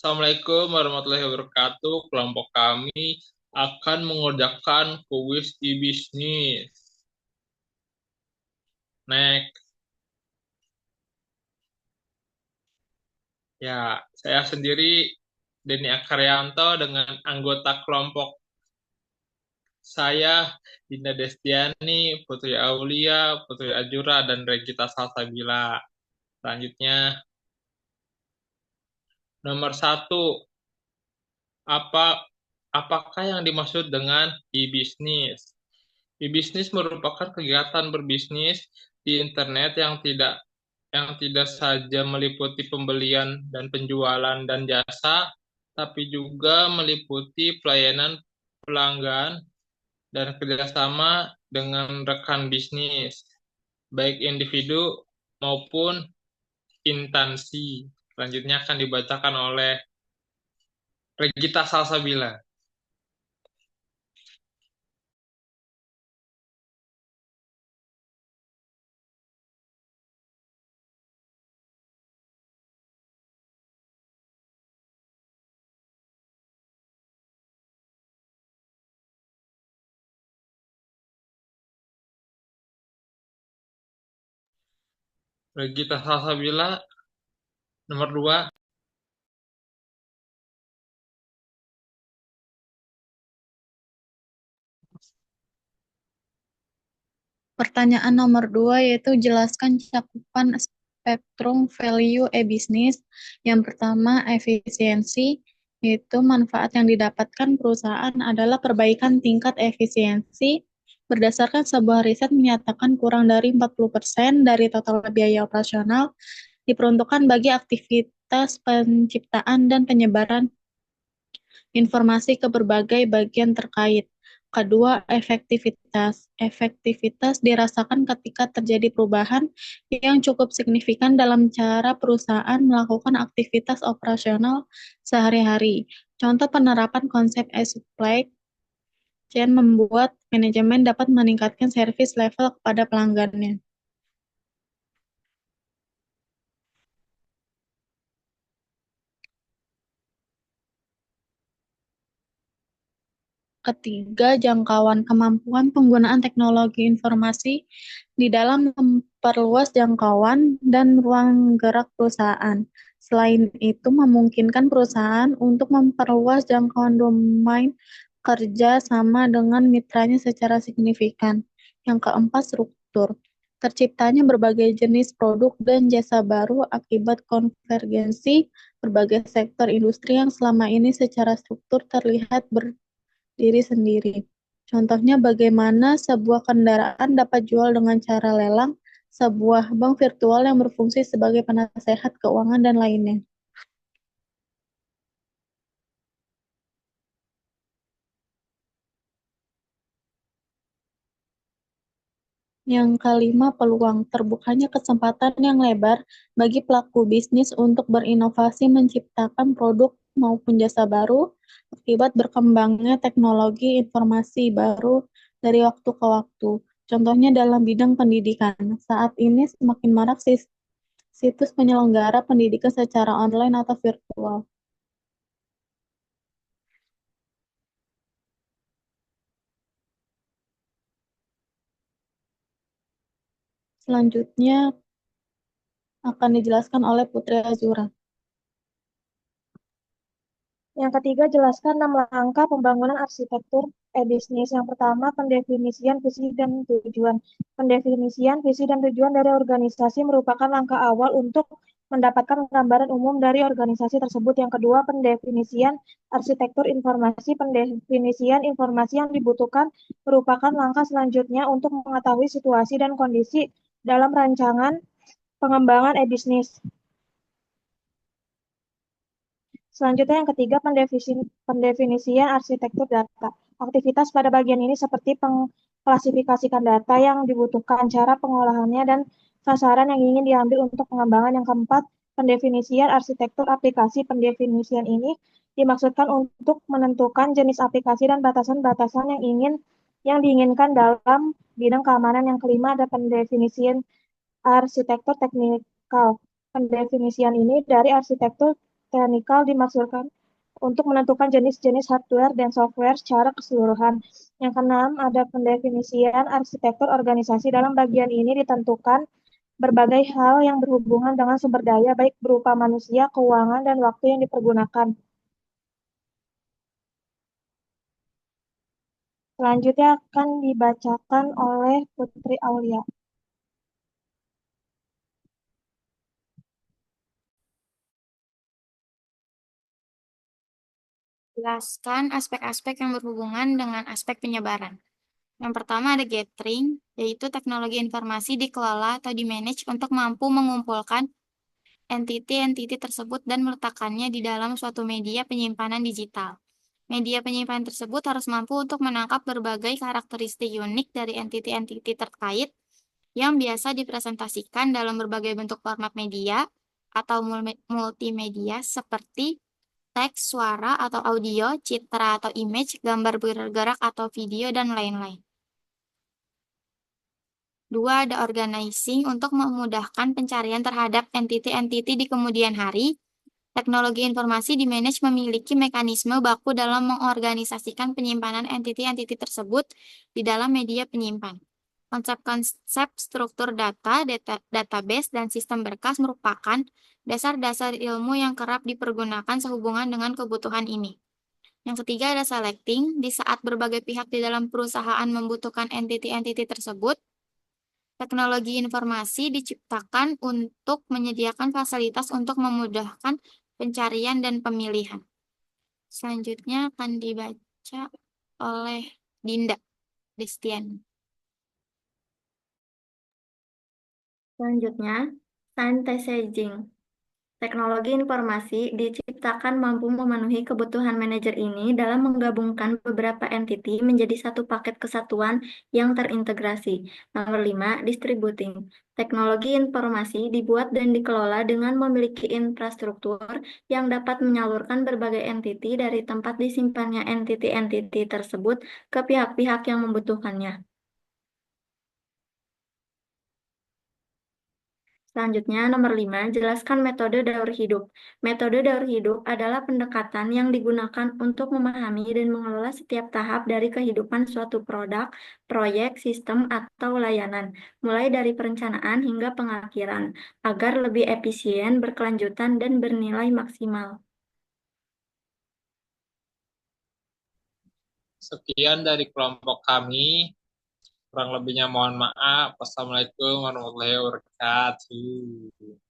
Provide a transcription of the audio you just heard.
Assalamualaikum warahmatullahi wabarakatuh. Kelompok kami akan mengerjakan kuis di bisnis. Next. Ya, saya sendiri Denny Akaryanto dengan anggota kelompok saya Dinda Destiani, Putri Aulia, Putri Ajura, dan Regita Salsabila. Selanjutnya, nomor 1. Apakah yang dimaksud dengan e-bisnis? E-bisnis merupakan kegiatan berbisnis di internet yang tidak saja meliputi pembelian dan penjualan dan jasa, tapi juga meliputi pelayanan pelanggan dan kerjasama dengan rekan bisnis, baik individu maupun instansi. Selanjutnya akan dibacakan oleh Regita Salsabila. Regita Salsabila, nomor 2. Pertanyaan nomor 2 yaitu jelaskan cakupan spektrum value e-bisnis. Yang pertama, efisiensi, yaitu manfaat yang didapatkan perusahaan adalah perbaikan tingkat efisiensi. Berdasarkan sebuah riset menyatakan kurang dari 40% dari total biaya operasional diperuntukkan bagi aktivitas penciptaan dan penyebaran informasi ke berbagai bagian terkait. Kedua, efektivitas. Efektivitas dirasakan ketika terjadi perubahan yang cukup signifikan dalam cara perusahaan melakukan aktivitas operasional sehari-hari. Contoh penerapan konsep supply chain membuat manajemen dapat meningkatkan service level kepada pelanggannya. Ketiga, jangkauan kemampuan penggunaan teknologi informasi di dalam memperluas jangkauan dan ruang gerak perusahaan. Selain itu, memungkinkan perusahaan untuk memperluas jangkauan domain kerja sama dengan mitranya secara signifikan. Yang keempat, struktur. Terciptanya berbagai jenis produk dan jasa baru akibat konvergensi berbagai sektor industri yang selama ini secara struktur terlihat diri sendiri. Contohnya bagaimana sebuah kendaraan dapat jual dengan cara lelang, sebuah bank virtual yang berfungsi sebagai penasehat keuangan, dan lainnya. Yang kelima, peluang. Terbukanya kesempatan yang lebar bagi pelaku bisnis untuk berinovasi menciptakan produk maupun jasa baru akibat berkembangnya teknologi informasi baru dari waktu ke waktu. Contohnya dalam bidang pendidikan. Saat ini semakin marak situs penyelenggara pendidikan secara online atau virtual. Selanjutnya akan dijelaskan oleh Putri Azura. Yang ketiga, jelaskan 6 langkah pembangunan arsitektur e-bisnis. Yang pertama, pendefinisian visi dan tujuan. Pendefinisian visi dan tujuan dari organisasi merupakan langkah awal untuk mendapatkan gambaran umum dari organisasi tersebut. Yang kedua, pendefinisian arsitektur informasi. Pendefinisian informasi yang dibutuhkan merupakan langkah selanjutnya untuk mengetahui situasi dan kondisi dalam rancangan pengembangan e-bisnis. Selanjutnya yang ketiga, pendefinisian arsitektur data. Aktivitas pada bagian ini seperti mengklasifikasikan data yang dibutuhkan, cara pengolahannya, dan sasaran yang ingin diambil untuk pengembangan. Yang keempat, pendefinisian arsitektur aplikasi. Pendefinisian ini dimaksudkan untuk menentukan jenis aplikasi dan batasan-batasan yang diinginkan dalam bidang keamanan. Yang kelima, ada pendefinisian arsitektur teknikal. Pendefinisian ini dari arsitektur teknikal dimaksudkan untuk menentukan jenis-jenis hardware dan software secara keseluruhan. Yang keenam, ada pendefinisian arsitektur organisasi. Dalam bagian ini ditentukan berbagai hal yang berhubungan dengan sumber daya, baik berupa manusia, keuangan, dan waktu yang dipergunakan. Selanjutnya akan dibacakan oleh Putri Aulia. Jelaskan aspek-aspek yang berhubungan dengan aspek penyebaran. Yang pertama ada gathering, yaitu teknologi informasi dikelola atau dimanage untuk mampu mengumpulkan entiti-entiti tersebut dan meletakkannya di dalam suatu media penyimpanan digital. Media penyimpanan tersebut harus mampu untuk menangkap berbagai karakteristik unik dari entiti-entiti terkait yang biasa dipresentasikan dalam berbagai bentuk format media atau multimedia seperti teks, suara atau audio, citra atau image, gambar bergerak atau video, dan lain-lain. Dua, ada organizing untuk memudahkan pencarian terhadap entiti-entiti di kemudian hari. Teknologi informasi dimanage memiliki mekanisme baku dalam mengorganisasikan penyimpanan entiti-entiti tersebut di dalam media penyimpan. Konsep-konsep struktur data, database, dan sistem berkas merupakan dasar-dasar ilmu yang kerap dipergunakan sehubungan dengan kebutuhan ini. Yang ketiga ada selecting. Di saat berbagai pihak di dalam perusahaan membutuhkan entiti-entiti tersebut, teknologi informasi diciptakan untuk menyediakan fasilitas untuk memudahkan pencarian dan pemilihan. Selanjutnya akan dibaca oleh Dinda Destiani. Selanjutnya, synthesizing. Teknologi informasi diciptakan mampu memenuhi kebutuhan manajer ini dalam menggabungkan beberapa entiti menjadi satu paket kesatuan yang terintegrasi. Nomor 5, distributing. Teknologi informasi dibuat dan dikelola dengan memiliki infrastruktur yang dapat menyalurkan berbagai entiti dari tempat disimpannya entiti-entiti tersebut ke pihak-pihak yang membutuhkannya. Selanjutnya, nomor 5, jelaskan metode daur hidup. Metode daur hidup adalah pendekatan yang digunakan untuk memahami dan mengelola setiap tahap dari kehidupan suatu produk, proyek, sistem, atau layanan, mulai dari perencanaan hingga pengakhiran, agar lebih efisien, berkelanjutan, dan bernilai maksimal. Sekian dari kelompok kami. Kurang lebihnya mohon maaf. Wassalamualaikum warahmatullahi wabarakatuh.